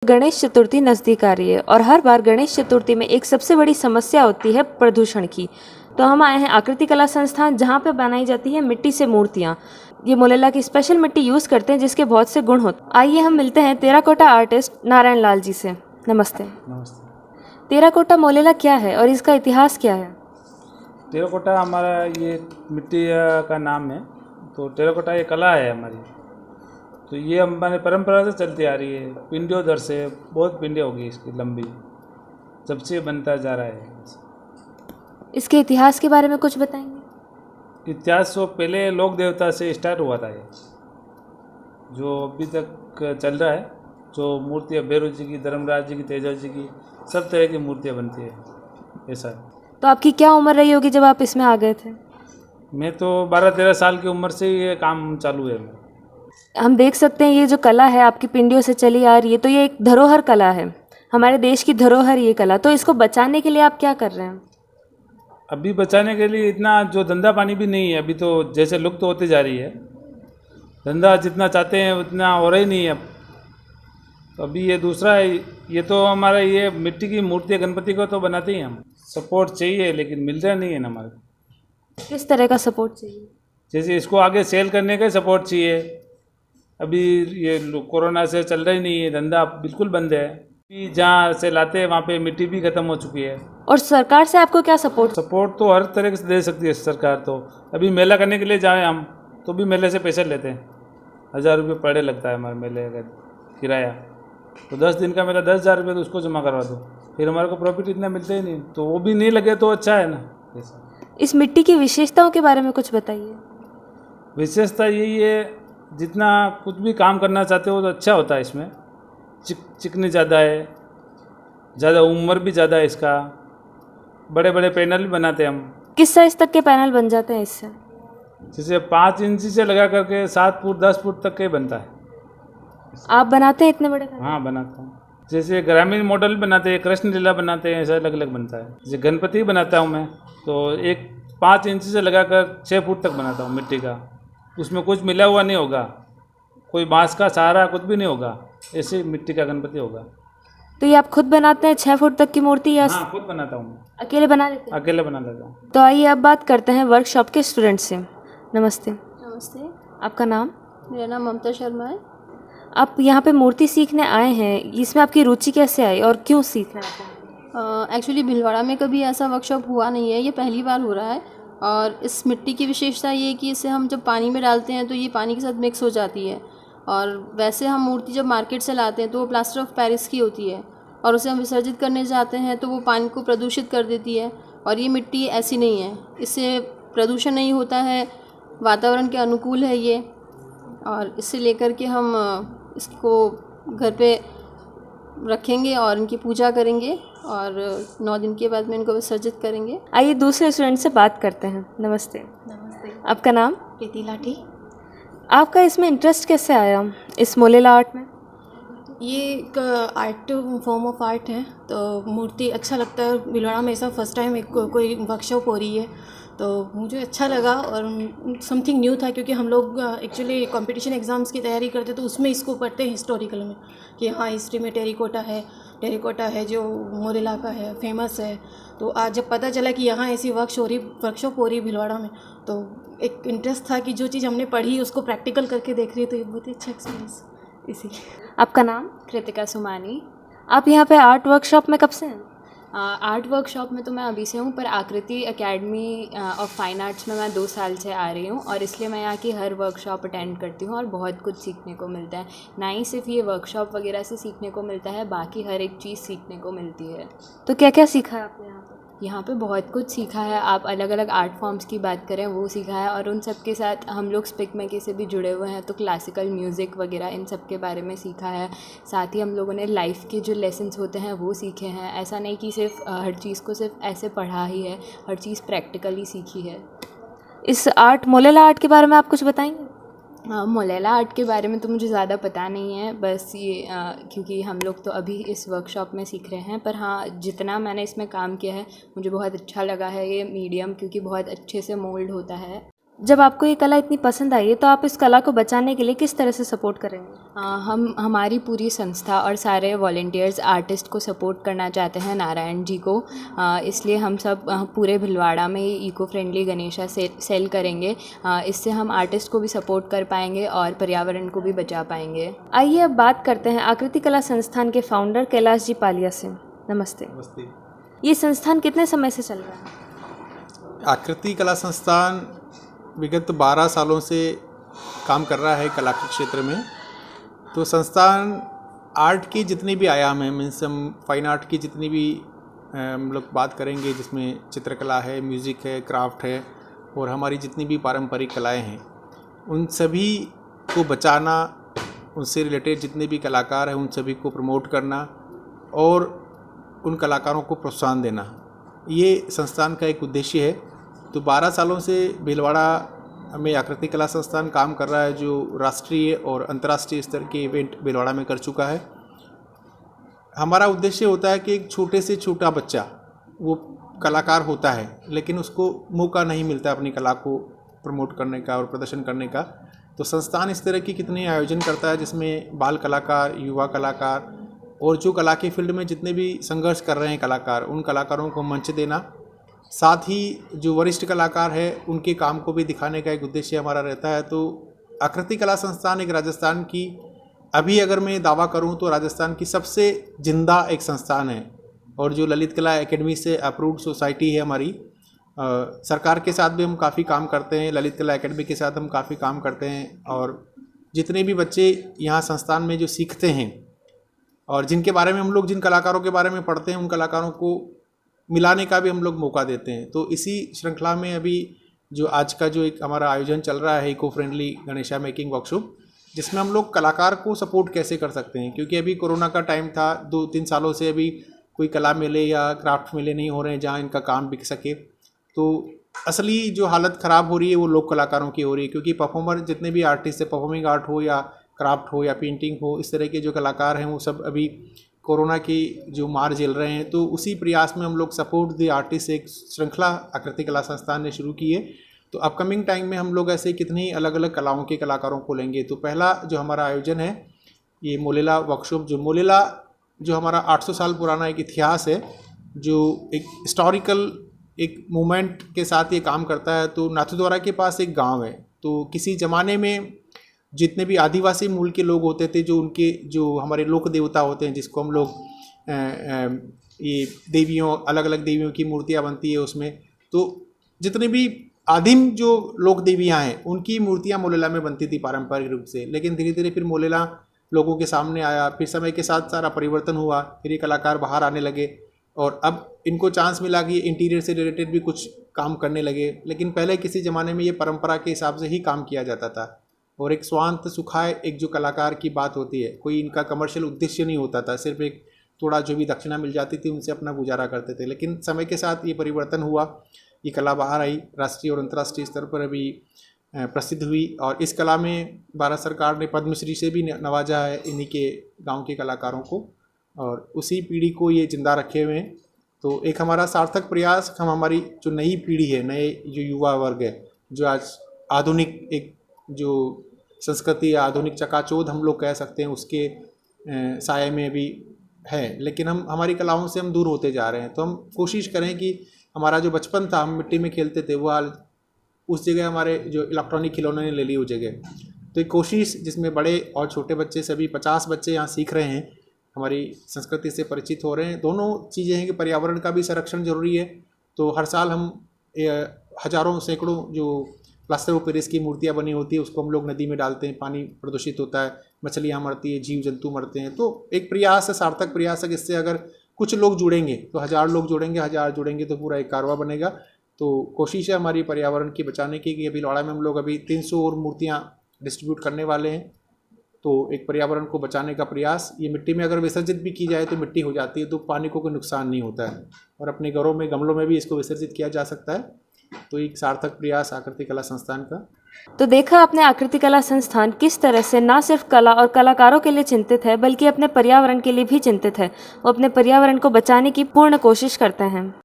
गणेश चतुर्थी नज़दीक आ रही है और हर बार गणेश चतुर्थी में एक सबसे बड़ी समस्या होती है प्रदूषण की। तो हम आए हैं आकृति कला संस्थान, जहाँ पे बनाई जाती है मिट्टी से मूर्तियाँ। ये मोलेला की स्पेशल मिट्टी यूज़ करते हैं जिसके बहुत से गुण होते हैं। आइए हम मिलते हैं टेराकोटा आर्टिस्ट नारायण लाल जी से। नमस्ते। नमस्ते। टेराकोटा मोलेला क्या है और इसका इतिहास क्या है? टेराकोटा हमारा ये मिट्टी का नाम है। तो टेराकोटा ये कला है हमारी। तो ये हमारे परंपरा से चलती आ रही है, पिंडियों दर से बहुत पिंडियाँ होगी इसकी लंबी, जब से बनता जा रहा है। इसके इतिहास के बारे में कुछ बताएंगे? इतिहास तो पहले लोक देवता से स्टार्ट हुआ था ये, जो अभी तक चल रहा है। जो मूर्तियाँ भैरव जी की, धर्मराज जी की, तेजा जी की, सब तरह की मूर्तियाँ बनती है ऐसा। तो आपकी क्या उम्र रही होगी जब आप इसमें आ गए थे? मैं तो 12-13 साल की उम्र से ये काम चालू है मेरा। हम देख सकते हैं ये जो कला है आपकी पिंडियों से चली आ रही है, तो ये एक धरोहर कला है, हमारे देश की धरोहर ये कला। तो इसको बचाने के लिए आप क्या कर रहे हैं? अभी बचाने के लिए इतना जो धंधा पानी भी नहीं है, अभी तो जैसे लुप्त होती जा रही है। धंधा जितना चाहते हैं उतना हो रहा ही नहीं है अब। तो अभी ये दूसरा है, ये तो हमारा ये मिट्टी की मूर्ति गणपति को तो बनाते ही हम। सपोर्ट चाहिए लेकिन मिल रहा नहीं है ना हमारे। किस तरह का सपोर्ट चाहिए? जैसे इसको आगे सेल करने का सपोर्ट चाहिए। अभी ये कोरोना से चल रहा ही नहीं है, धंधा बिल्कुल बंद है। अभी जहाँ से लाते हैं वहाँ पे मिट्टी भी ख़त्म हो चुकी है। और सरकार से आपको क्या सपोर्ट? सपोर्ट तो हर तरह से दे सकती है सरकार। तो अभी मेला करने के लिए जाएं हम तो भी मेले से पैसे लेते हैं, 1000 रुपये पर डे लगता है हमारे मेले का किराया। तो 10 दिन का मेरा 10,000 रुपये तो उसको जमा करवा दो, फिर हमारे को प्रॉफिट इतना मिलता ही नहीं। तो वो भी नहीं लगे तो अच्छा है ना ऐसा। इस मिट्टी की विशेषताओं के बारे में कुछ बताइए। विशेषता यही है, जितना कुछ भी काम करना चाहते हो तो अच्छा होता है इसमें। चिकनी ज़्यादा है, ज़्यादा उम्र भी ज़्यादा है इसका। बड़े बड़े पैनल भी बनाते हैं हम। किस साइज तक के पैनल बन जाते हैं इससे? जैसे 5 इंची से लगा करके 7 फुट 10 फुट तक के बनता है। आप बनाते हैं इतने बड़े पैनल? हाँ बनाता हूँ। जैसे ग्रामीण मॉडल बनाते हैं, कृष्ण लीला बनाते हैं, ऐसा अलग अलग बनता है। जैसे गणपति बनाता हूँ मैं, तो एक 5 इंची से लगाकर 6 फुट तक बनाता हूँ मिट्टी का। उसमें कुछ मिला हुआ नहीं होगा, कोई बांस का सहारा कुछ भी नहीं होगा, ऐसे मिट्टी का गणपति होगा। तो ये आप खुद बनाते हैं 6 फुट तक की मूर्ति, या हाँ खुद बनाता हूँ मैं, अकेले बना लेते हैं? अकेले बना लेता हूँ। तो आइए अब बात करते हैं वर्कशॉप के स्टूडेंट से। नमस्ते। नमस्ते। आपका नाम? मेरा नाम ममता शर्मा है। आप यहाँ पे मूर्ति सीखने आए हैं, इसमें आपकी रुचि कैसे आई और क्यों सीखना चाहते? एक्चुअली भीलवाड़ा में कभी ऐसा वर्कशॉप हुआ नहीं है, ये पहली बार हो रहा है। और इस मिट्टी की विशेषता ये है कि इसे हम जब पानी में डालते हैं तो ये पानी के साथ मिक्स हो जाती है। और वैसे हम मूर्ति जब मार्केट से लाते हैं तो वो प्लास्टर ऑफ पेरिस की होती है, और उसे हम विसर्जित करने जाते हैं तो वो पानी को प्रदूषित कर देती है। और ये मिट्टी ऐसी नहीं है, इससे प्रदूषण नहीं होता है, वातावरण के अनुकूल है ये। और इससे लेकर के हम इसको घर पे रखेंगे और इनकी पूजा करेंगे, और 9 दिन के बाद में इनको विसर्जित करेंगे। आइए दूसरे स्टूडेंट से बात करते हैं। नमस्ते। नमस्ते। आपका नाम? प्रीति लाठी। आपका इसमें इंटरेस्ट कैसे आया, इस मोलेला आर्ट में? ये एक आर्ट फॉर्म ऑफ आर्ट है, तो मूर्ति अच्छा लगता है। भिलवाड़ा में ऐसा फर्स्ट टाइम एक कोई वर्कशॉप हो रही है, तो मुझे अच्छा लगा और समथिंग न्यू था, क्योंकि हम लोग एक्चुअली कंपटीशन एग्ज़ाम्स की तैयारी करते तो उसमें इसको पढ़ते हैं हिस्टोरिकल में, कि हाँ हिस्ट्री में टेरिकोटा है जो मोरेला का है, फेमस है। तो आज जब पता चला कि यहाँ ऐसी वर्कशॉप हो रही भिलवाड़ा में, तो एक इंटरेस्ट था कि जो चीज़ हमने पढ़ी उसको प्रैक्टिकल करके देख रही है, तो ये बहुत ही अच्छा एक्सपीरियंस इसीलिए। आपका नाम? कृतिका सुमानी। आप यहाँ पे आर्ट वर्कशॉप में कब से हैं? आर्ट वर्कशॉप में तो मैं अभी से हूँ, पर आकृति एकेडमी ऑफ फाइन आर्ट्स में मैं 2 साल से आ रही हूँ, और इसलिए मैं यहाँ की हर वर्कशॉप अटेंड करती हूँ और बहुत कुछ सीखने को मिलता है। ना ही सिर्फ ये वर्कशॉप वगैरह से सीखने को मिलता है, बाकी हर एक चीज़ सीखने को मिलती है। तो क्या क्या सीखा है आपने यहाँ पे? यहाँ पे बहुत कुछ सीखा है। आप अलग अलग आर्ट फॉर्म्स की बात करें वो सीखा है, और उन सब के साथ हम लोग स्पिक मेकी से भी जुड़े हुए हैं, तो क्लासिकल म्यूज़िक वगैरह इन सब के बारे में सीखा है। साथ ही हम लोगों ने लाइफ के जो लेसन्स होते हैं वो सीखे हैं। ऐसा नहीं कि सिर्फ हर चीज़ को सिर्फ ऐसे पढ़ा ही है, हर चीज़ प्रैक्टिकली सीखी है। इस आर्ट मोलेला आर्ट के बारे में आप कुछ बताएंगे? मोलेला आर्ट के बारे में तो मुझे ज़्यादा पता नहीं है, बस ये क्योंकि हम लोग तो अभी इस वर्कशॉप में सीख रहे हैं। पर हाँ, जितना मैंने इसमें काम किया है मुझे बहुत अच्छा लगा है ये मीडियम, क्योंकि बहुत अच्छे से मोल्ड होता है। जब आपको ये कला इतनी पसंद आई है तो आप इस कला को बचाने के लिए किस तरह से सपोर्ट करेंगे? हम हमारी पूरी संस्था और सारे वॉलंटियर्स आर्टिस्ट को सपोर्ट करना चाहते हैं, नारायण जी को। इसलिए हम सब पूरे भिलवाड़ा में इको फ्रेंडली गणेशा सेल करेंगे। इससे हम आर्टिस्ट को भी सपोर्ट कर पाएंगे और पर्यावरण को भी बचा पाएंगे। आइए अब बात करते हैं आकृति कला संस्थान के फाउंडर कैलाश जी पालिया से। नमस्ते। नमस्ते। ये संस्थान कितने समय से चल रहा है? आकृति कला संस्थान विगत 12 सालों से काम कर रहा है कला के क्षेत्र में। तो संस्थान आर्ट की जितनी भी आयाम है, मीन्स हम फाइन आर्ट की जितनी भी हम लोग बात करेंगे, जिसमें चित्रकला है, म्यूज़िक है, क्राफ्ट है और हमारी जितनी भी पारंपरिक कलाएं हैं, उन सभी को बचाना, उनसे रिलेटेड जितने भी कलाकार हैं उन सभी को प्रमोट करना और उन कलाकारों को प्रोत्साहन देना, ये संस्थान का एक उद्देश्य है। तो 12 सालों से भीलवाड़ा में आकृति कला संस्थान काम कर रहा है, जो राष्ट्रीय और अंतर्राष्ट्रीय स्तर के इवेंट भीलवाड़ा में कर चुका है। हमारा उद्देश्य होता है कि एक छोटे से छोटा बच्चा वो कलाकार होता है, लेकिन उसको मौका नहीं मिलता अपनी कला को प्रमोट करने का और प्रदर्शन करने का। तो संस्थान इस तरह की कितने आयोजन करता है, जिसमें बाल कलाकार, युवा कलाकार और जो कला के फील्ड में जितने भी संघर्ष कर रहे हैं कलाकार, उन कलाकारों को मंच देना, साथ ही जो वरिष्ठ कलाकार हैं उनके काम को भी दिखाने का एक उद्देश्य हमारा रहता है। तो आकृति कला संस्थान एक राजस्थान की, अभी अगर मैं दावा करूं तो राजस्थान की सबसे जिंदा एक संस्थान है और जो ललित कला एकेडमी से अप्रूव्ड सोसाइटी है हमारी। सरकार के साथ भी हम काफ़ी काम करते हैं, ललित कला एकेडमी के साथ हम काफ़ी काम करते हैं और जितने भी बच्चे यहाँ संस्थान में जो सीखते हैं और जिनके बारे में हम लोग, जिन कलाकारों के बारे में पढ़ते हैं, उन कलाकारों को मिलाने का भी हम लोग मौका देते हैं। तो इसी श्रृंखला में अभी जो आज का जो एक हमारा आयोजन चल रहा है eco friendly Ganesha making workshop, जिसमें हम लोग कलाकार को सपोर्ट कैसे कर सकते हैं, क्योंकि अभी कोरोना का टाइम था, 2-3 सालों से अभी कोई कला मेले या क्राफ्ट मेले नहीं हो रहे हैं जहाँ इनका काम बिक सके। तो असली जो हालत ख़राब हो रही है वो लोक कलाकारों की हो रही है, क्योंकि परफॉर्मर जितने भी आर्टिस्ट है, परफॉर्मिंग आर्ट हो या क्राफ्ट हो या पेंटिंग हो, इस तरह के जो कलाकार हैं वो सब अभी कोरोना की जो मार झेल रहे हैं। तो उसी प्रयास में हम लोग सपोर्ट द आर्टिस्ट एक श्रृंखला आकृति कला संस्थान ने शुरू की है। तो अपकमिंग टाइम में हम लोग ऐसे कितनी अलग अलग कलाओं के कलाकारों को लेंगे। तो पहला जो हमारा आयोजन है ये मोलेला वर्कशॉप, जो मोलेला जो हमारा 800 साल पुराना एक इतिहास है, जो एक हिस्टोरिकल एक मूवमेंट के साथ ये काम करता है। तो नाथद्वारा के पास एक गाँव है, तो किसी ज़माने में जितने भी आदिवासी मूल के लोग होते थे, जो उनके जो हमारे लोक देवता होते हैं, जिसको हम लोग ये देवियों, अलग अलग देवियों की मूर्तियाँ बनती है उसमें, तो जितने भी आदिम जो लोक देवियाँ हैं उनकी मूर्तियाँ मोलेला में बनती थी पारंपरिक रूप से। लेकिन धीरे धीरे फिर मोलेला लोगों के सामने आया, फिर समय के साथ सारा परिवर्तन हुआ, फिर ये कलाकार बाहर आने लगे और अब इनको चांस मिला कि इंटीरियर से रिलेटेड भी कुछ काम करने लगे। लेकिन पहले किसी ज़माने में ये परंपरा के हिसाब से ही काम किया जाता था और एक स्वांत सुखाए एक जो कलाकार की बात होती है, कोई इनका कमर्शियल उद्देश्य नहीं होता था, सिर्फ एक थोड़ा जो भी दक्षिणा मिल जाती थी उनसे अपना गुजारा करते थे। लेकिन समय के साथ ये परिवर्तन हुआ, ये कला बाहर आई, राष्ट्रीय और अंतर्राष्ट्रीय स्तर पर अभी प्रसिद्ध हुई और इस कला में भारत सरकार ने पद्मश्री से भी नवाजा है इन्हीं के गांव के कलाकारों को और उसी पीढ़ी को ये जिंदा रखे हुए हैं। तो एक हमारा सार्थक प्रयास, हम हमारी जो नई पीढ़ी है, नए जो युवा वर्ग है, जो आज आधुनिक एक जो संस्कृति या आधुनिक चकाचौंध हम लोग कह सकते हैं उसके साये में भी है, लेकिन हम हमारी कलाओं से हम दूर होते जा रहे हैं। तो हम कोशिश करें कि हमारा जो बचपन था, हम मिट्टी में खेलते थे, वो हाल उस जगह हमारे जो इलेक्ट्रॉनिक खिलौने ने ले ली उस जगह। तो एक कोशिश जिसमें बड़े और छोटे बच्चे सभी 50 बच्चे यहाँ सीख रहे हैं, हमारी संस्कृति से परिचित हो रहे हैं। दोनों चीज़ें हैं कि पर्यावरण का भी संरक्षण जरूरी है। तो हर साल हम हज़ारों सैकड़ों जो प्लास्टर ऑफ पेरिस की मूर्तियाँ बनी होती है उसको हम लोग नदी में डालते हैं, पानी प्रदूषित होता है, मछलियाँ मरती है, जीव जंतु मरते हैं। तो एक प्रयास है, सार्थक प्रयास है, जिससे अगर कुछ लोग जुड़ेंगे तो 1000 लोग जुड़ेंगे, 1000 जुड़ेंगे तो पूरा एक कारवा बनेगा। तो कोशिश है हमारी पर्यावरण की बचाने की कि अभी लौड़ा में हम लोग अभी 300 और मूर्तियाँ डिस्ट्रीब्यूट करने वाले हैं। तो एक पर्यावरण को बचाने का प्रयास, ये मिट्टी में अगर विसर्जित भी की जाए तो मिट्टी हो जाती है, तो पानी को कोई नुकसान नहीं होता है और अपने घरों में गमलों में भी इसको विसर्जित किया जा सकता है। तो एक सार्थक प्रयास आकृति कला संस्थान का। तो देखा आपने आकृति कला संस्थान किस तरह से न सिर्फ कला और कलाकारों के लिए चिंतित है बल्कि अपने पर्यावरण के लिए भी चिंतित है। वो अपने पर्यावरण को बचाने की पूर्ण कोशिश करते हैं।